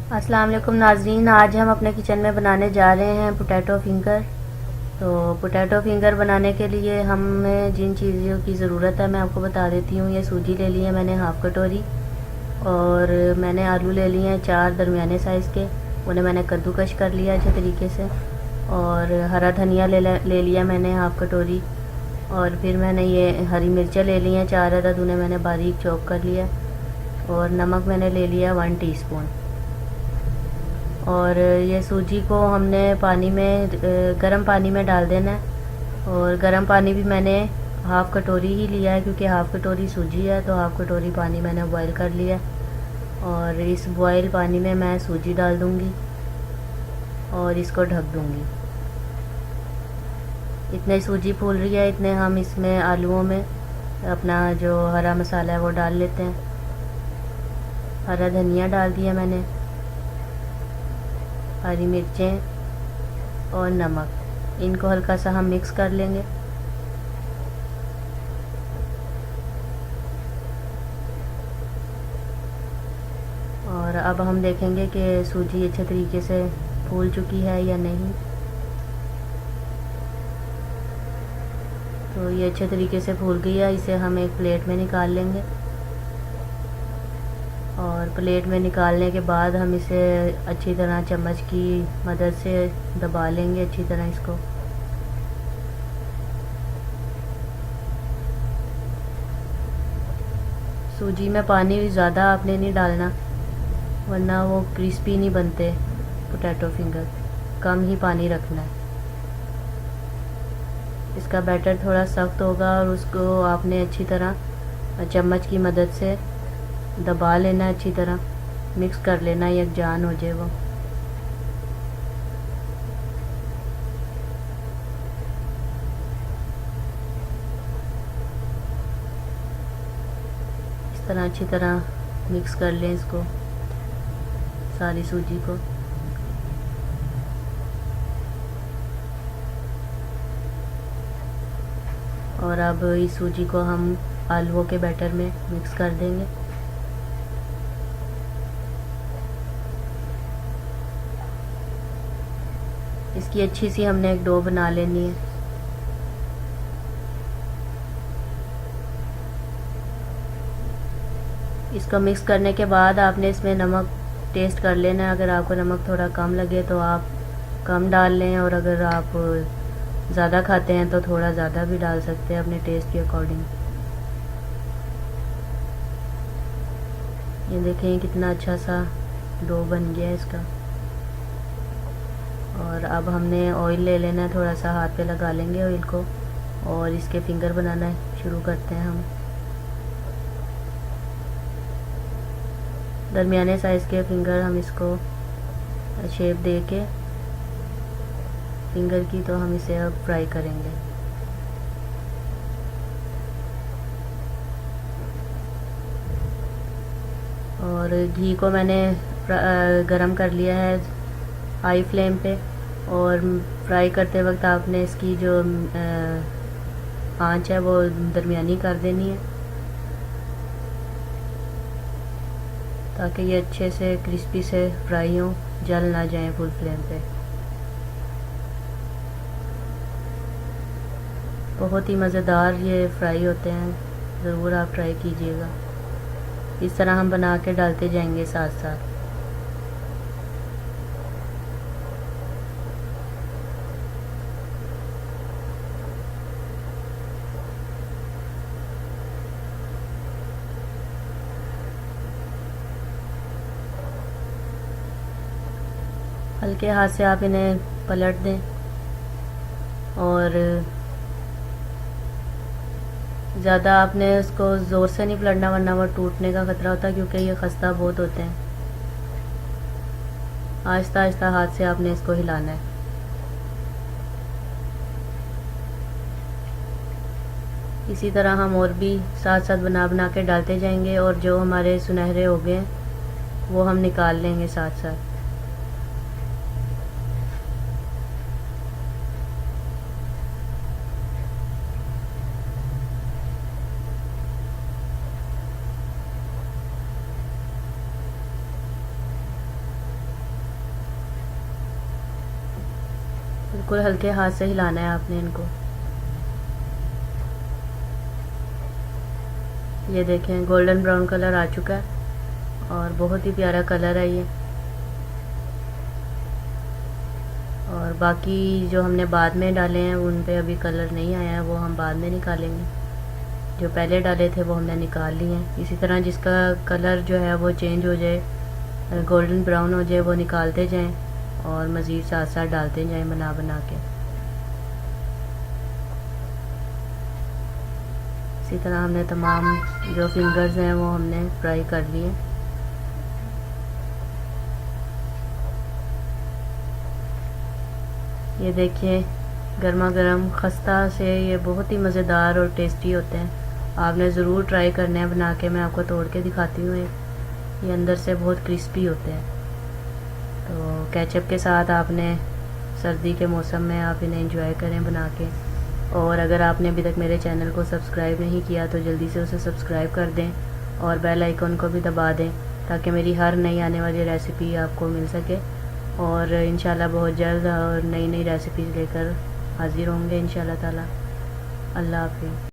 अस्सलाम वालेकुम नाज़रीन, आज हम अपने किचन में बनाने जा रहे हैं पोटैटो फिंगर। तो पोटैटो फिंगर बनाने के लिए हमें जिन चीज़ों की ज़रूरत है मैं आपको बता देती हूँ। ये सूजी ले ली है मैंने हाफ़ कटोरी, और मैंने आलू ले लिए हैं 4 दरमियाने साइज़ के, उन्हें मैंने कद्दूकश कर लिया अच्छे तरीके से। और हरा धनिया ले लिया मैंने हाफ़ कटोरी। और फिर मैंने ये हरी मिर्चें ले ली हैं 4 अदद, उन्हें मैंने बारीक चॉप कर लिया। और नमक मैंने ले लिया 1 टीस्पून। और ये सूजी को हमने पानी में गर्म पानी में डाल देना है। और गर्म पानी भी मैंने हाफ़ कटोरी ही लिया है, क्योंकि हाफ़ कटोरी सूजी है तो हाफ़ कटोरी पानी मैंने बॉईल कर लिया। और इस बॉयल पानी में मैं सूजी डाल दूँगी और इसको ढक दूँगी। इतने सूजी फूल रही है, इतने हम इसमें आलूओं में अपना जो हरा मसाला है वो डाल लेते हैं। हरा धनिया डाल दिया मैंने, हरी मिर्चें और नमक, इनको हल्का सा हम मिक्स कर लेंगे। और अब हम देखेंगे कि सूजी अच्छे तरीके से फूल चुकी है या नहीं। तो ये अच्छे तरीके से फूल गई है, इसे हम एक प्लेट में निकाल लेंगे। और प्लेट में निकालने के बाद हम इसे अच्छी तरह चम्मच की मदद से दबा लेंगे अच्छी तरह इसको। सूजी में पानी ज़्यादा आपने नहीं डालना, वरना वो क्रिस्पी नहीं बनते पोटैटो फिंगर। कम ही पानी रखना है। इसका बैटर थोड़ा सख्त होगा और उसको आपने अच्छी तरह चम्मच की मदद से दबा लेना, अच्छी तरह मिक्स कर लेना, यकजान हो जाए वो। इस तरह अच्छी तरह मिक्स कर लें इसको, सारी सूजी को। और अब इस सूजी को हम आलूओं के बैटर में मिक्स कर देंगे। इसकी अच्छी सी हमने एक डो बना लेनी है। इसको मिक्स करने के बाद आपने इसमें नमक टेस्ट कर लेना है। अगर आपको नमक थोड़ा कम लगे तो आप कम डाल लें, और अगर आप ज़्यादा खाते हैं तो थोड़ा ज़्यादा भी डाल सकते हैं अपने टेस्ट के अकॉर्डिंग। ये देखें कितना अच्छा सा डो बन गया है इसका। और अब हमने ऑयल ले लेना है, थोड़ा सा हाथ पे लगा लेंगे ऑयल को, और इसके फिंगर बनाना शुरू करते हैं हम। दरमियाने साइज़ के फिंगर हम इसको शेप दे के फिंगर की, तो हम इसे अब फ्राई करेंगे। और घी को मैंने गरम कर लिया है हाई फ्लेम पे। और फ्राई करते वक्त आपने इसकी जो आंच है वो दरमियानी कर देनी है, ताकि ये अच्छे से क्रिस्पी से फ्राई हो, जल ना जाए फुल फ्लेम पे। बहुत ही मज़ेदार ये फ्राई होते हैं, ज़रूर आप ट्राई कीजिएगा। इस तरह हम बना के डालते जाएंगे साथ साथ। हल्के हाथ से आप इन्हें पलट दें, और ज़्यादा आपने उसको ज़ोर से नहीं पलटना, वरना वो टूटने का ख़तरा होता है, क्योंकि ये खस्ता बहुत होते हैं। आहिस्ता आहिस्ता हाथ से आपने इसको हिलाना है। इसी तरह हम और भी साथ साथ बना बना के डालते जाएंगे, और जो हमारे सुनहरे हो गए वो हम निकाल लेंगे साथ साथ। बिल्कुल हल्के हाथ से हिलाना है आपने इनको। ये देखें गोल्डन ब्राउन कलर आ चुका है और बहुत ही प्यारा कलर है ये। और बाकी जो हमने बाद में डाले हैं उन पे अभी कलर नहीं आया है, वो हम बाद में निकालेंगे। जो पहले डाले थे वो हमने निकाल लिए हैं। इसी तरह जिसका कलर जो है वो चेंज हो जाए, गोल्डन ब्राउन हो जाए, वो निकालते जाएं और मज़ीद साथ साथ डालते जाएं बना बना के। इसी तरह हमने तमाम जो फिंगर्स हैं वो हमने फ्राई कर लिए। ये देखिए गर्मा गर्म खस्ता से ये बहुत ही मज़ेदार और टेस्टी होते हैं। आपने ज़रूर ट्राई करना है बना के। मैं आपको तोड़ के दिखाती हूँ। ये अंदर से बहुत क्रिस्पी होते हैं। तो केचप के साथ आपने सर्दी के मौसम में आप इन्हें एंजॉय करें बना के। और अगर आपने अभी तक मेरे चैनल को सब्सक्राइब नहीं किया तो जल्दी से उसे सब्सक्राइब कर दें और बेल आइकन को भी दबा दें ताकि मेरी हर नई आने वाली रेसिपी आपको मिल सके। और इंशाल्लाह बहुत जल्द और नई नई रेसिपीज़ लेकर हाज़िर होंगे इंशाल्लाह ताला। अल्लाह हाफ़िज़।